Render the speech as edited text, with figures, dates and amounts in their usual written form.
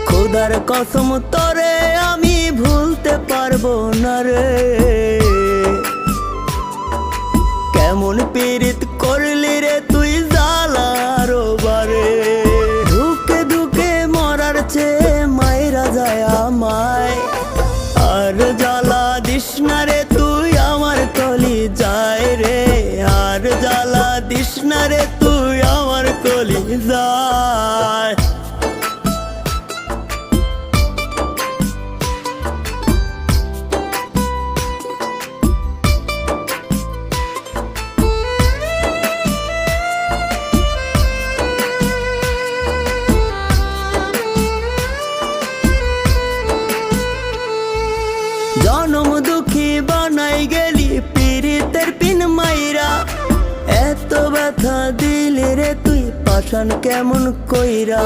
খোদার কসম তোরে আমি ভুলতে পারবো না রে। কেমন পীড়িত করলি রে তুই জ্বালার বারে। ধুকে ধুকে মরার চেয়ে মায়েরা যায় আমায়। আর জ্বালা দিস না রে তুই আমার কলি যায় রে। আর জ্বালা দিস না রে তুই আমার কলি যায়। জনম দুঃখী বানাই গেলি পীড়িতের পিন মাইরা। এত ব্যথা দিলি রে তুই পাষাণ কেমন কইরা।